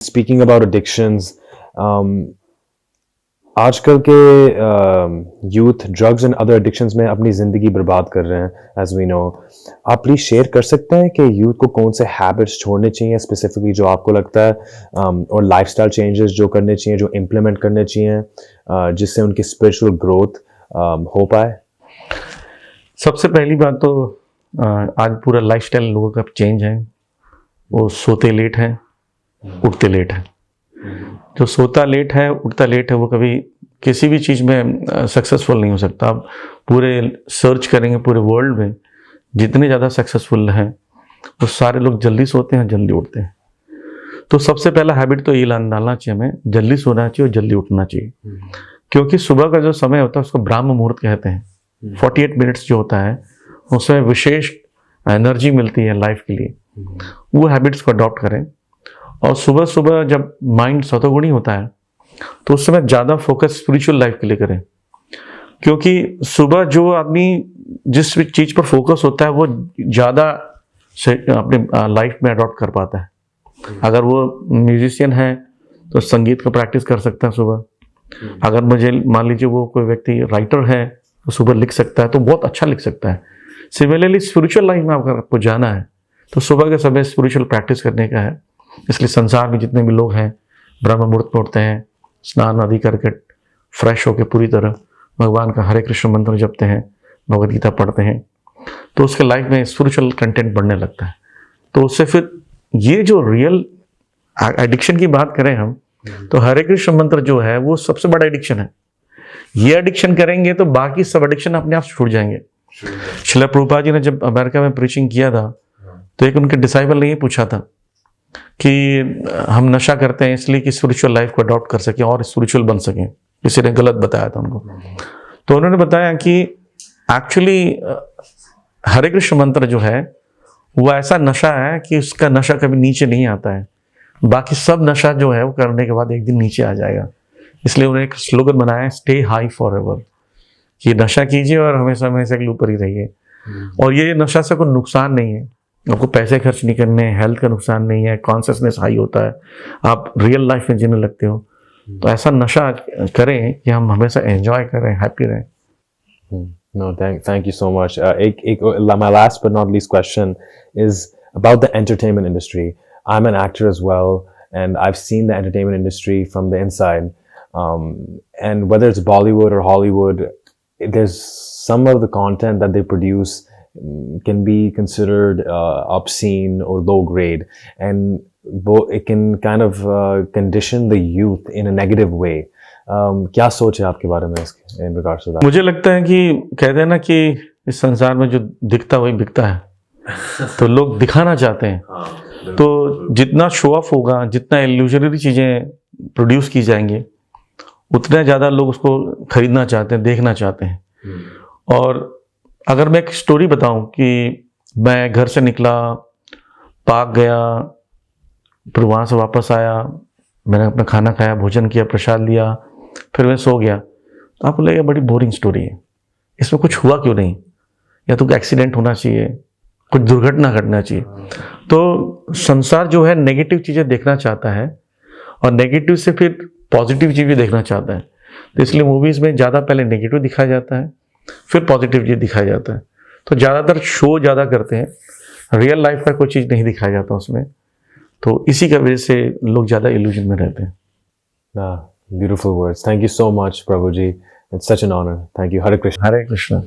Speaking about addictions, आजकल के youth drugs and other addictions में अपनी ज़िंदगी बर्बाद कर रहे हैं एज वी नो। आप प्लीज़ शेयर कर सकते हैं कि यूथ को कौन से हैबिट्स छोड़ने चाहिए स्पेसिफिकली जो आपको लगता है, और लाइफस्टाइल चेंजेस जो करने चाहिए, जो इम्प्लीमेंट करने चाहिए, जिससे उनकी स्पिरिचुअल ग्रोथ हो पाए। सबसे पहली बात तो आज पूरा लाइफस्टाइल लोगों का चेंज है। वो सोते लेट है, उठते लेट है। जो सोता लेट है, उठता लेट है, वो कभी किसी भी चीज़ में सक्सेसफुल नहीं हो सकता। आप पूरे सर्च करेंगे पूरे वर्ल्ड में जितने ज़्यादा सक्सेसफुल हैं वो सारे लोग जल्दी सोते हैं, जल्दी उठते हैं। तो सबसे पहला हैबिट तो ये डालना चाहिए हमें, जल्दी सोना चाहिए और जल्दी उठना चाहिए। क्योंकि सुबह का जो समय होता है उसको ब्रह्म मुहूर्त कहते हैं। 48 मिनट्स जो होता है उसमें विशेष एनर्जी मिलती है लाइफ के लिए। वो हैबिट्स को अडॉप्ट करें। और सुबह सुबह जब माइंड सतोगुणी होता है तो उस समय ज़्यादा फोकस स्पिरिचुअल लाइफ के लिए करें। क्योंकि सुबह जो आदमी जिस चीज़ पर फोकस होता है वो ज़्यादा अपने लाइफ में अडॉप्ट कर पाता है। अगर वो म्यूजिशियन है तो संगीत का प्रैक्टिस कर सकता है सुबह। अगर मुझे मान लीजिए वो कोई व्यक्ति राइटर है तो सुबह लिख सकता है, तो बहुत अच्छा लिख सकता है। सिमिलरली स्पिरिचुअल लाइफ में अगर आपको जाना है तो सुबह के समय स्पिरिचुअल प्रैक्टिस करने का है। इसलिए संसार में जितने भी लोग हैं ब्रह्म मुहूर्त में उठते हैं, स्नान आदि करके फ्रेश होकर पूरी तरह भगवान का हरे कृष्ण मंत्र जपते हैं, भगवद गीता पढ़ते हैं, तो उसके लाइफ में स्पिरिचुअल कंटेंट बढ़ने लगता है। तो उससे फिर ये जो रियल एडिक्शन की बात करें हम, तो हरे कृष्ण मंत्र जो है वो सबसे बड़ा एडिक्शन है। ये एडिक्शन करेंगे तो बाकी सब एडिक्शन अपने आप छूट जाएंगे। श्रील प्रभुपाद जी ने जब अमेरिका में प्रीचिंग किया था तो एक उनके डिसाइबल ने ये पूछा था कि हम नशा करते हैं इसलिए कि स्पिरिचुअल लाइफ को अडॉप्ट कर सकें और स्पिरिचुअल बन सकें। किसी ने गलत बताया था उनको। तो उन्होंने बताया कि एक्चुअली हरे कृष्ण मंत्र जो है वो ऐसा नशा है कि उसका नशा कभी नीचे नहीं आता है। बाकी सब नशा जो है वो करने के बाद एक दिन नीचे आ जाएगा। इसलिए उन्होंने एक स्लोगन बनाया है, स्टे हाई फॉर एवर, कि नशा कीजिए और हमेशा हमेशा के ऊपर ही रहिए। और ये नशा से कोई नुकसान नहीं है, आपको पैसे खर्च नहीं करने, हेल्थ का नुकसान नहीं है, कॉन्शियसनेस हाई होता है, आप रियल लाइफ में जीने लगते हो। तो ऐसा नशा करें कि हम हमेशा एंजॉय करें, हैप्पी रहें। No, thank you so much. My last but not least question is about the entertainment industry. I'm an actor as well, and I've seen the entertainment industry from the inside. And whether it's Bollywood or Hollywood, there's some of the content that they produce can be considered obscene or low grade, and it can kind of condition the youth in a negative way. क्या सोच है आपके बारे में इसके in regards to that? मुझे लगता है कि कहते हैं ना कि इस संसार में जो दिखता वही बिकता है। तो लोग दिखाना चाहते हैं, तो जितना शो ऑफ होगा, जितना इल्यूजनरी चीज़ें प्रोड्यूस की जाएंगी, उतना ज़्यादा लोग उसको खरीदना चाहते हैं, देखना चाहते हैं। और अगर मैं एक स्टोरी बताऊं कि मैं घर से निकला, पार्क गया, फिर वहाँ से वापस आया, मैंने अपना खाना खाया, भोजन किया, प्रसाद लिया, फिर मैं सो गया, तो आपको लगेगा बड़ी बोरिंग स्टोरी है, इसमें कुछ हुआ क्यों नहीं, या तो एक्सीडेंट होना चाहिए, कुछ दुर्घटना घटना चाहिए। तो संसार जो है नेगेटिव चीज़ें देखना चाहता है और नेगेटिव से फिर पॉजिटिव चीज़ भी देखना चाहता है। तो इसलिए मूवीज़ में ज़्यादा पहले नेगेटिव दिखाया जाता है, फिर पॉजिटिव चीज़ दिखाया जाता है। तो ज़्यादातर शो ज़्यादा करते हैं, रियल लाइफ का कोई चीज़ नहीं दिखाया जाता उसमें। तो इसी की वजह से लोग ज़्यादा इल्यूजन में रहते हैं। Beautiful words. Thank you so much, Prabhuji. It's such an honor. Thank you. Hare Krishna. Hare Krishna.